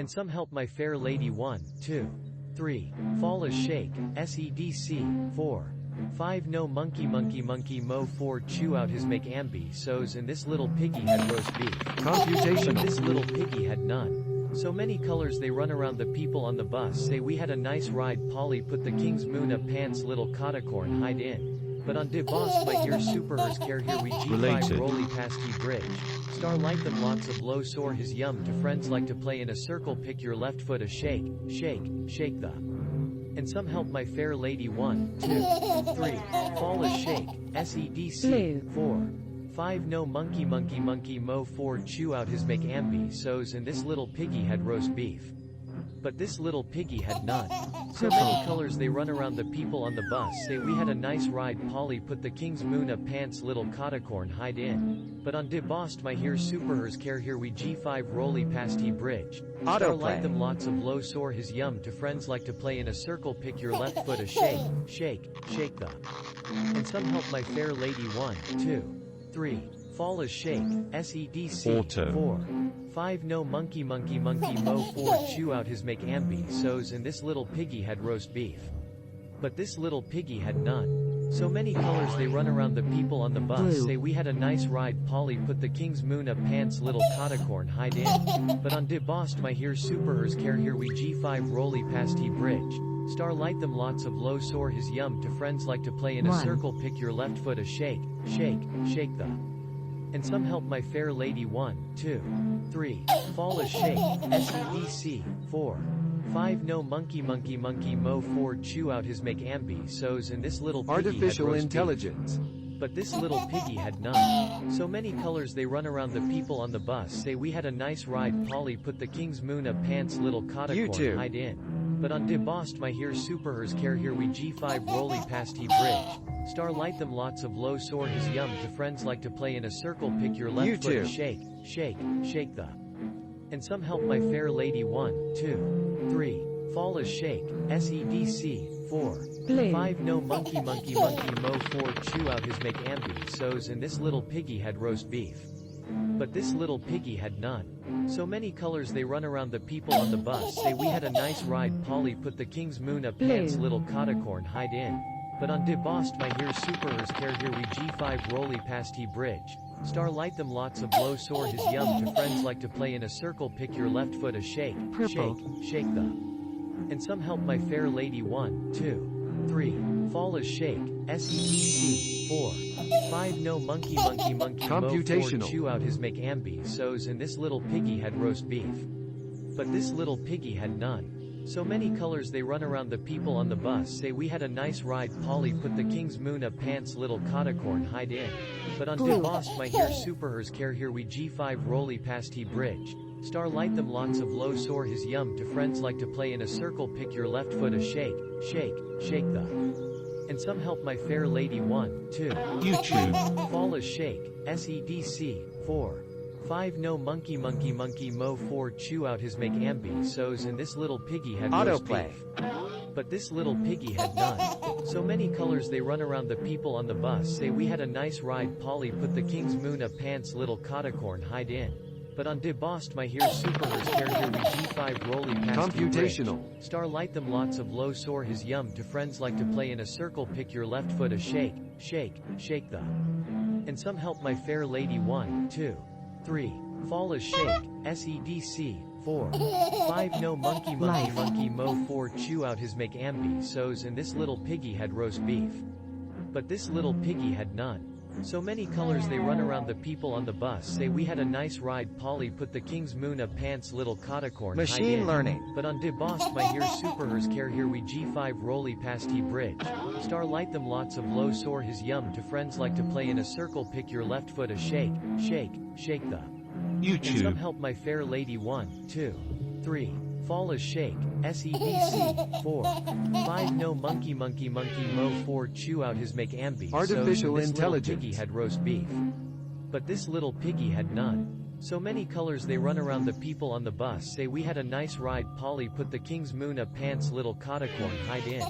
And some help my fair lady 1, 2, 3, fall as shake, sedc, 4, 5 no monkey mo 4 chew out his make ambi so's and this little piggy had roast beef. Computational. But this little piggy had none. So many colors they run around the people on the bus say we had a nice ride Polly put the king's moon up pants little cottacorn hide in. But on de boss my here superers care here we G5 Related. rolly past he bridge. Star light them lots of low soar his yum to friends like to play in a circle pick your left foot a shake, shake, shake the. And some help my fair lady 1, 2, 3, fall as shake, sedc, 4, 5 no monkey mo 4 chew out his make ambi so's and this little piggy had roast beef. But this little piggy had none. So many colors they run around the people on the bus say we had a nice ride Polly put the king's moon up pants little cottacorn hide in. But on de bost my here superers care here we G5 rolly past he bridge. Star light them lots of low soar his yum to friends like to play in a circle pick your left foot a shake, shake, shake the. And some help my fair lady 1, 2, 3, fall as shake, sedc, 4, 5 no monkey mo 4 chew out his make ambi so's and this little piggy had roast beef. But this little piggy had none. So many colors they run around the people on the bus say we had a nice ride Polly put the king's moon up pants little cottacorn hide in. But on de bost my here superers care here we G5 rolly past he bridge. Star light them lots of low soar his yum to friends like to play in a circle pick your left foot a shake, shake, shake the. And some help my fair lady 1, 2, 3, fall as shake, sedc, 4, 5 no monkey mo 4 chew out his make ambi so's and this little piggy Artificial had roast intelligence. beef. But this little piggy had none. So many colors they run around the people on the bus say we had a nice ride Polly put the king's moon up pants little cottacorn hide in. But on de bost my here superers care here we G5 rolly past he bridge. Star light them lots of low soar his yum to friends like to play in a circle pick your left foot a shake, shake, shake the. And some help my fair lady 1, 2, 3, fall as shake, sedc, 4, 5 no monkey mo 4 chew out his make ambi so's and this little piggy had roast beef. But this little piggy had none. So many colors they run around the people on the bus say we had a nice ride Polly put the king's moon up pants little cottacorn hide in. But on de bost my here superers care here we G5 rolly past he bridge. Star light them lots of low soar his yum to friends like to play in a circle pick your left foot a shake, shake, shake the. And some help my fair lady 1, 2, 3, fall as shake, sedc, 4, 5 no monkey mo 4 chew out his make ambi so's and this little piggy had roast beef. But this little piggy had none. So many colors they run around the people on the bus say we had a nice ride Polly put the king's moon up pants little cottacorn hide in. But on de bost my here superers care here we G5 rolly past he bridge. Star light them lots of low soar his yum to friends like to play in a circle pick your left foot a shake, shake, shake the. And some help my fair lady 1, 2, YouTube, fall as shake, sedc, 4, 5 no monkey mo 4 chew out his make ambi so's and this little piggy had roast beef. But this little piggy had none. So many colors they run around the people on the bus say we had a nice ride Polly put the king's moon up pants little cottacorn hide in. But on de bost my here superers care here we G5 rolly past Computational. Star light them lots of low soar his yum to friends like to play in a circle pick your left foot a shake, shake, shake the. And some help my fair lady 1, 2, 3, fall as shake, sedc, 4, 5 no monkey mo 4 chew out his make ambi so's and this little piggy had roast beef. But this little piggy had none. So many colors they run around the people on the bus say we had a nice ride Polly put the king's moon up pants little cottacorn hide in. Learning. But on de bost my here superers care here we G5 rolly past he bridge. Star light them lots of low soar his yum to friends like to play in a circle pick your left foot a shake, shake, shake the. And some help my fair lady 1, 2, 3, fall as shake, sedc, 4, 5 no monkey mo 4 chew out his make ambi Artificial so's and this intelligence. little piggy had roast beef. But this little piggy had none. So many colors they run around the people on the bus say we had a nice ride Polly put the king's moon a pants little catacorn hide in.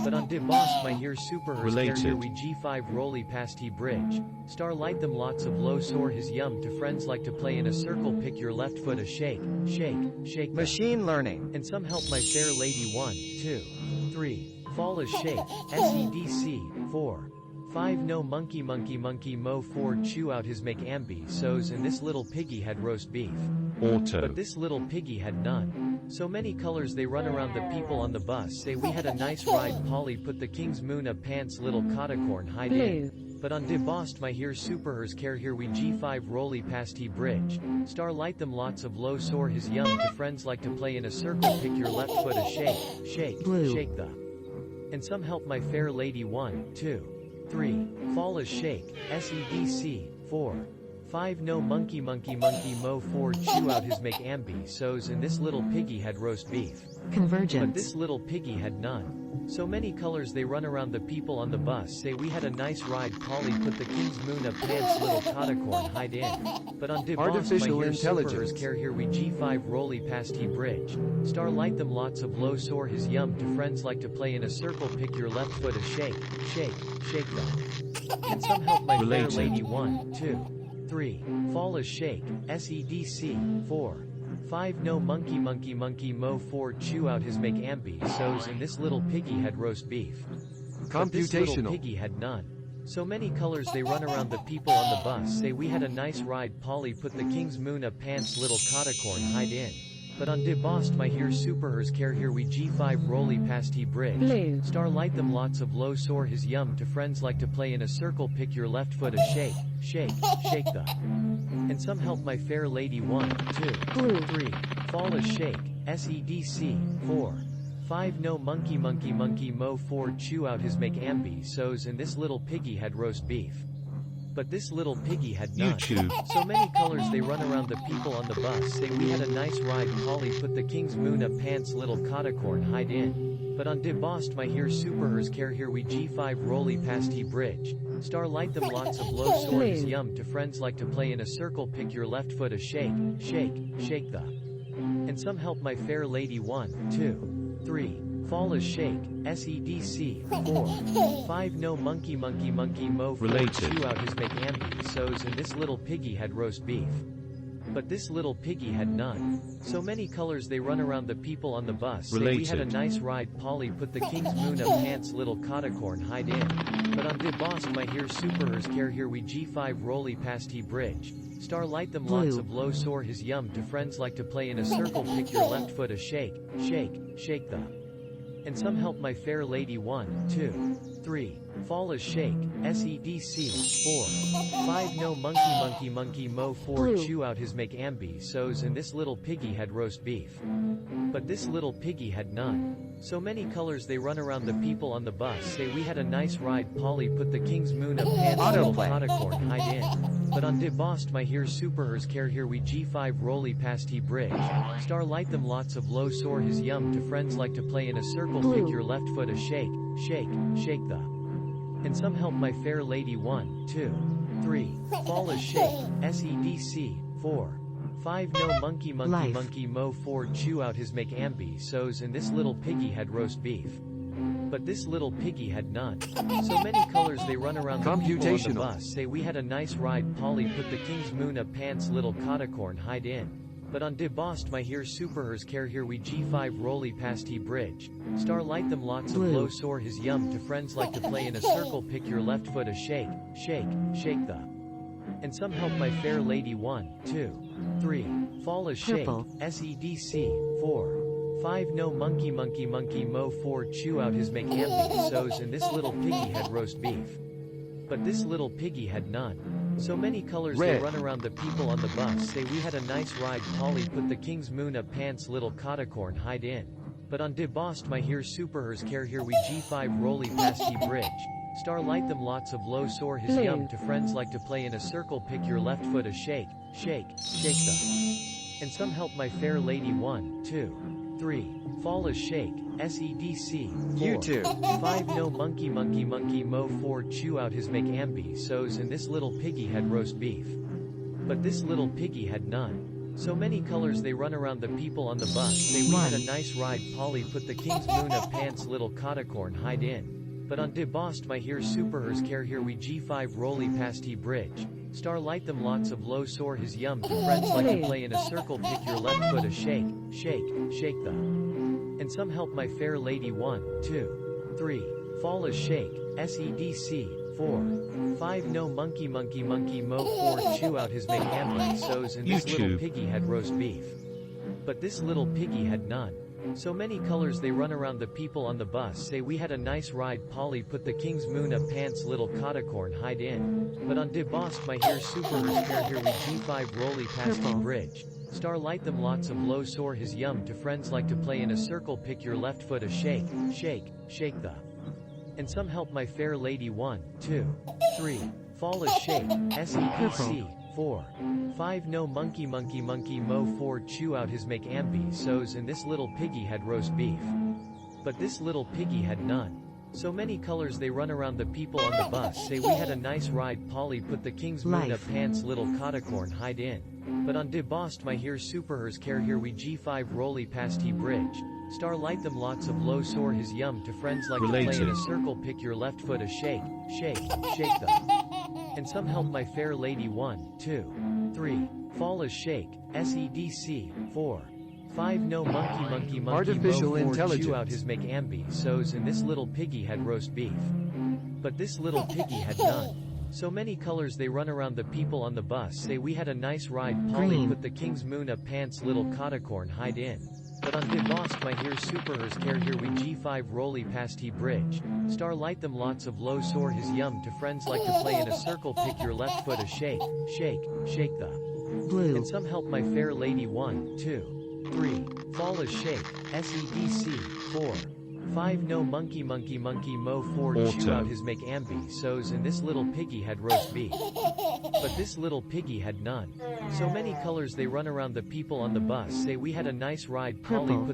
But on de bost my here super her scare here we G5 rolly past he bridge. Star light them lots of low soar his yum to friends like to play in a circle pick your left foot a shake, shake machine learning. And some help my fair lady 1, 2, 3, fall a shake, SEDC, 4. 5 no monkey mo 4 chew out his make ambi so's and this little piggy had roast beef. But this little piggy had none. So many colors they run around the people on the bus say we had a nice ride Polly put the king's moon a pants little catacorn hide in. But on de bost my here super hers care here we G5 rolly past he bridge. Star light them lots of low soar his yum to friends like to play in a circle pick your left foot a shake, shake the. And some help my fair lady 1, 2. 3. Fall a shake, SEDC, 4. 5 no monkey mo 4 chew out his make ambi so's and this little piggy had roast beef. Convergence. But this little piggy had none. So many colors they run around the people on the bus say we had a nice ride Polly put the king's moon a pants little catacorn hide in. But on de bost my here intelligence care here we G5 rolly past he bridge. Star light them lots of low soar his yum to friends like to play in a circle pick your left foot a shake them. And some help my fair lady 1, 2, 3, fall a shake, SEDC, 4. 5 no monkey mo 4 chew out his make ambi so's and this little piggy had roast beef. But this little piggy had none. So many colors they run around the people on the bus say we had a nice ride Polly put the king's moon a pants little catacorn hide in. But on de bost my here super hers care here we G5 rolly past he bridge. Star light them lots of low soar his yum to friends like to play in a circle pick your left foot a shake the. And some help my fair lady 1, 2, 3, fall a shake, SEDC, 4. 5 no monkey mo 4 chew out his make ambi so's and this little piggy had roast beef. But this little piggy had none. So many colors they run around the people on the bus say we had a nice ride Polly put the king's moon a pants little catacorn hide in. But on de bost my here super hers care here we G5 rolly past he bridge. Star light them lots of low soar his yum to friends like to play in a circle pick your left foot a shake the. And some help my fair lady 1, 2, 3, fall a shake, SEDC, 4. 5 no monkey mo 4 chew out his make ambi so's and this little piggy had roast beef. But this little piggy had none. So many colors they run around the people on the bus say we had a nice ride Polly put the king's moon a pants little catacorn hide in. But on de bost my here super hers care here we G5 rolly past he bridge. Star light them lots of low soar his yum to friends like to play in a circle pick your left foot a shake the. And some help my fair lady 1, 2, 3, fall a shake, SEDC, 4. 5 no monkey mo 4 chew out his make ambi so's and this little piggy had roast beef. But this little piggy had none. So many colors they run around the people on the bus say we had a nice ride Polly put the king's moon a pants little catacorn hide in. But on de bost my here super hers care here we G5 rolly past he bridge. Star light them lots of low soar his yum to friends like to play in a circle pick your left foot a shake the. And some help my fair lady 1, 2, 3, fall a shake, SEDC, 4. 5 no monkey mo 4 chew out his make ambi so's and this little piggy had roast beef. But this little piggy had none. So many colors they run around the people on the bus say we had a nice ride Polly put the king's moon a pants little catacorn hide in. But on de bost my here super hers care here we G5 rolly past he bridge. Star light them lots of low soar his yum to friends like to play in a circle pick your left foot a shake the. And some help my fair lady 1, 2, 3, fall a shake, SEDC, 4. 5 no monkey mo 4 chew out his make ambi so's and this little piggy had roast beef. But this little piggy had none. So many colors they run around the people on the bus say we had a nice ride Polly put the king's moon a pants little catacorn hide in. But on de bost my here super hers care here we G5 rolly past he bridge. Star light them lots of low soar his yum to friends like to play in a circle pick your left foot a shake the. And some help my fair lady 1, 2, 3, fall a shake, SEDC, 4. 5 no monkey mo 4 chew out his make ambi so's and this little piggy had roast beef. But this little piggy had none. So many colors they run around the people on the bus, say we had a nice ride. Polly put the king's moon of pants little cottacorn hide in. But on de bost my here superhers care here we G5 rolly past he bridge. Star light them lots of low soar his yum to friends like to play in a circle pick your left foot a shake, shake, shake the. And some help my fair lady 1, 2, 3, fall a shake, SEDC, 4, 5 no monkey monkey monkey mo 4 chew out his make amber so's and this little piggy had roast beef. But this little piggy had none. So many colors they run around the people on the bus say we had a nice ride. Polly put the king's moon of pants little cottacorn hide in. But on de bost my here superhers care here we G5 rolly past he bridge. Star light them lots of low soar his yum to friends like to play in a circle pick your left foot a shake, shake, shake the. And some help my fair lady 1, 2, 3, fall a shake, SEDC, 4, 5 no monkey monkey monkey mo 4 chew out his make ambi so's and this little piggy had roast beef. But this little piggy had none. So many colors they run around the people on the bus say we had a nice ride. Polly put the king's moon of pants little cottacorn hide in. But on de bost my here superhers care here we G5 rolly past he bridge. Star light them lots of low soar his yum to friends like to play in a circle pick your left foot a shake, shake, shake the. And some help my fair lady 1, 2, 3, fall a shake, SEDC, 4, 5 no monkey monkey monkey Artificial mo 4 intelligence. chew out his make ambi so's and this little piggy had roast beef. But this little piggy had none. So many colors they run around the people on the bus say we had a nice ride. Polly put the king's moon of pants little cottacorn hide in. But on de bost my here superhers care here we G5 rolly past he bridge. Star light them lots of low soar his yum to friends like to play in a circle pick your left foot a shake, shake, shake the. And some help my fair lady 1, 2, 3, fall a shake, SEDC, 4, 5 no monkey monkey monkey mo 4 chew out his make ambi so's and this little piggy had roast beef. But this little piggy had none. So many colors they run around the people on the bus say we had a nice ride. Polly put